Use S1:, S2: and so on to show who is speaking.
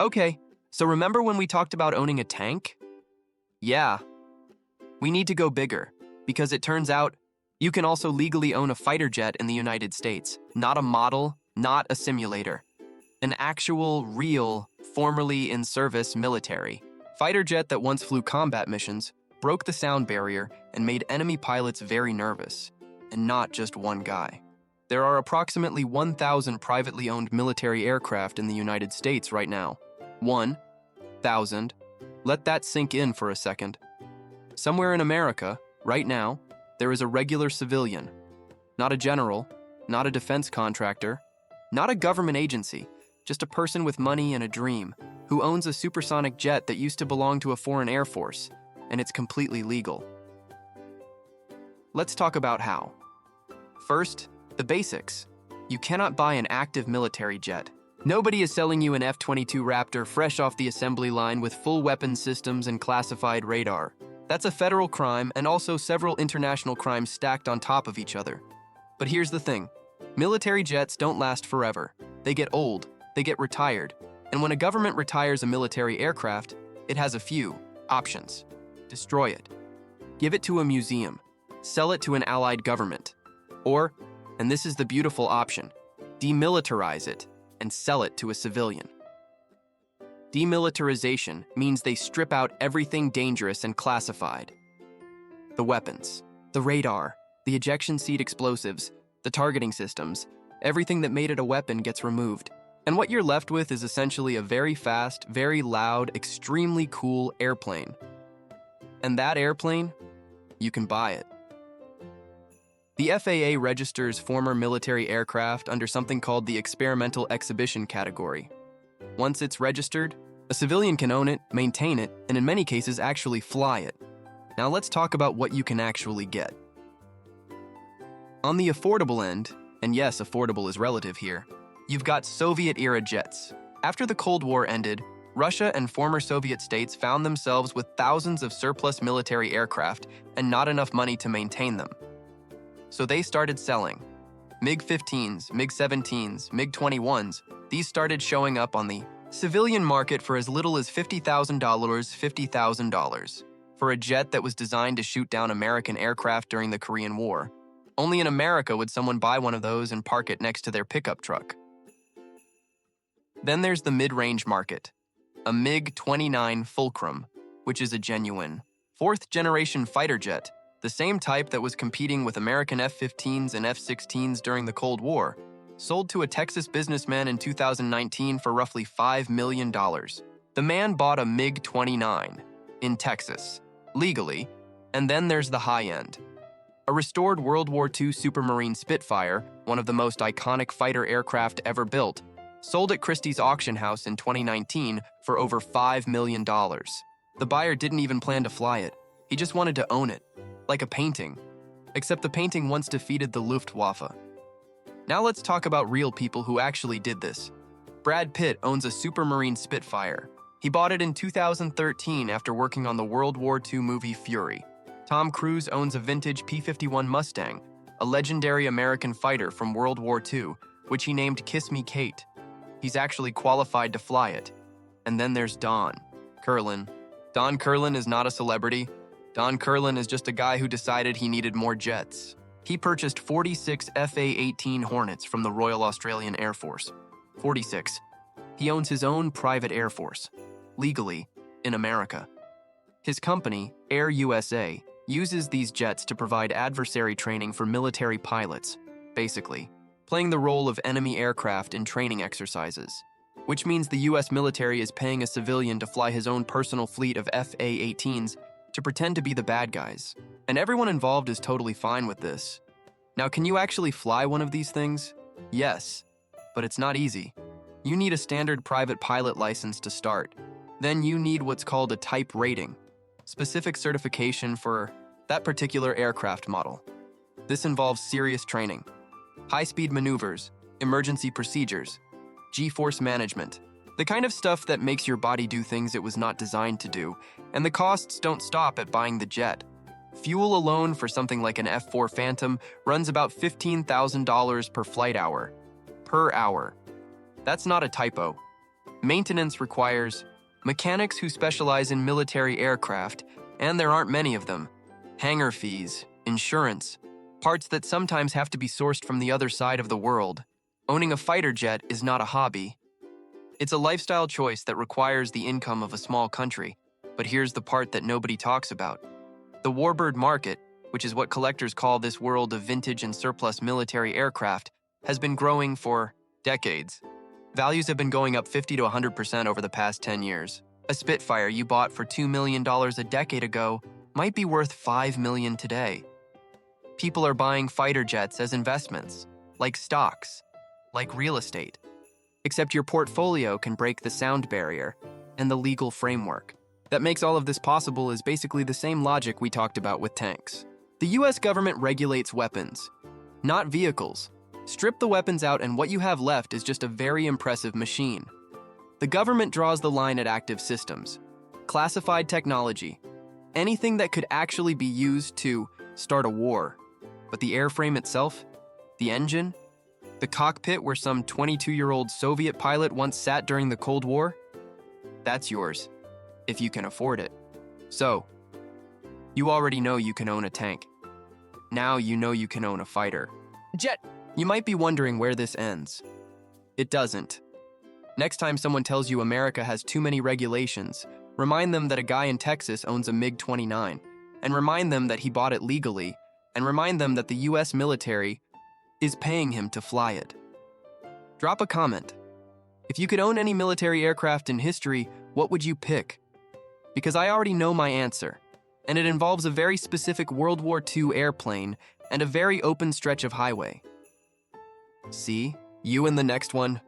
S1: Okay, so remember when we talked about owning a tank? Yeah, we need to go bigger, because it turns out you can also legally own a fighter jet in the United States. Not a model, not a simulator. An actual, real, formerly in service military fighter jet that once flew combat missions, broke the sound barrier, and made enemy pilots very nervous. And not just one guy. There are approximately 1,000 privately owned military aircraft in the United States right now. 1,000. Let that sink in for a second. Somewhere in America, right now, there is a regular civilian. Not a general, not a defense contractor, not a government agency, just a person with money and a dream who owns a supersonic jet that used to belong to a foreign air force, and it's completely legal. Let's talk about how. First, the basics. You cannot buy an active military jet. Nobody is selling you an F-22 Raptor fresh off the assembly line with full weapon systems and classified radar. That's a federal crime and also several international crimes stacked on top of each other. But here's the thing. Military jets don't last forever. They get old, they get retired, and when a government retires a military aircraft, it has a few options. Destroy it. Give it to a museum. Sell it to an allied government. Or, and this is the beautiful option, demilitarize it and sell it to a civilian. Demilitarization means they strip out everything dangerous and classified. The weapons, the radar, the ejection seat explosives, the targeting systems, everything that made it a weapon gets removed. And what you're left with is essentially a very fast, very loud, extremely cool airplane. And that airplane, you can buy it. The FAA registers former military aircraft under something called the Experimental Exhibition category. Once it's registered, a civilian can own it, maintain it, and in many cases actually fly it. Now let's talk about what you can actually get. On the affordable end, and yes, affordable is relative here, you've got Soviet-era jets. After the Cold War ended, Russia and former Soviet states found themselves with thousands of surplus military aircraft and not enough money to maintain them. So they started selling. MiG-15s, MiG-17s, MiG-21s, these started showing up on the civilian market for as little as $50,000 for a jet that was designed to shoot down American aircraft during the Korean War. Only in America would someone buy one of those and park it next to their pickup truck. Then there's the mid-range market. A MiG-29 Fulcrum, which is a genuine fourth-generation fighter jet, the same type that was competing with American F-15s and F-16s during the Cold War, sold to a Texas businessman in 2019 for roughly $5 million. The man bought a MiG-29 in Texas, legally, and then there's the high end. A restored World War II Supermarine Spitfire, one of the most iconic fighter aircraft ever built, sold at Christie's auction house in 2019 for over $5 million. The buyer didn't even plan to fly it. He just wanted to own it, like a painting. Except the painting once defeated the Luftwaffe. Now let's talk about real people who actually did this. Brad Pitt owns a Supermarine Spitfire. He bought it in 2013 after working on the World War II movie Fury. Tom Cruise owns a vintage P-51 Mustang, a legendary American fighter from World War II, which he named Kiss Me Kate. He's actually qualified to fly it. And then there's Don Curlin. Don Curlin is not a celebrity. Don Curlin is just a guy who decided he needed more jets. He purchased 46 FA-18 Hornets from the Royal Australian Air Force. 46. He owns his own private air force, legally, in America. His company, Air USA, uses these jets to provide adversary training for military pilots, basically, playing the role of enemy aircraft in training exercises, which means the US military is paying a civilian to fly his own personal fleet of FA-18s to pretend to be the bad guys. And everyone involved is totally fine with this. Now, can you actually fly one of these things? Yes, but it's not easy. You need a standard private pilot license to start. Then you need what's called a type rating, specific certification for that particular aircraft model. This involves serious training, high-speed maneuvers, emergency procedures, G-force management, the kind of stuff that makes your body do things it was not designed to do, and the costs don't stop at buying the jet. Fuel alone for something like an F-4 Phantom runs about $15,000 per flight hour. Per hour. That's not a typo. Maintenance requires mechanics who specialize in military aircraft, and there aren't many of them, hangar fees, insurance, parts that sometimes have to be sourced from the other side of the world. Owning a fighter jet is not a hobby. It's a lifestyle choice that requires the income of a small country. But here's the part that nobody talks about. The warbird market, which is what collectors call this world of vintage and surplus military aircraft, has been growing for decades. Values have been going up 50 to 100% over the past 10 years. A Spitfire you bought for $2 million a decade ago might be worth $5 million today. People are buying fighter jets as investments, like stocks, like real estate. Except your portfolio can break the sound barrier and the legal framework. That makes all of this possible is basically the same logic we talked about with tanks. The US government regulates weapons, not vehicles. Strip the weapons out and what you have left is just a very impressive machine. The government draws the line at active systems, classified technology, anything that could actually be used to start a war. But the airframe itself, the engine, the cockpit where some 22-year-old Soviet pilot once sat during the Cold War, that's yours, if you can afford it. So, you already know you can own a tank. Now you know you can own a fighter jet. You might be wondering where this ends. It doesn't. Next time someone tells you America has too many regulations, remind them that a guy in Texas owns a MiG-29, and remind them that he bought it legally, and remind them that the US military is paying him to fly it. Drop a comment. If you could own any military aircraft in history, what would you pick? Because I already know my answer, and it involves a very specific World War II airplane and a very open stretch of highway. See you in the next one.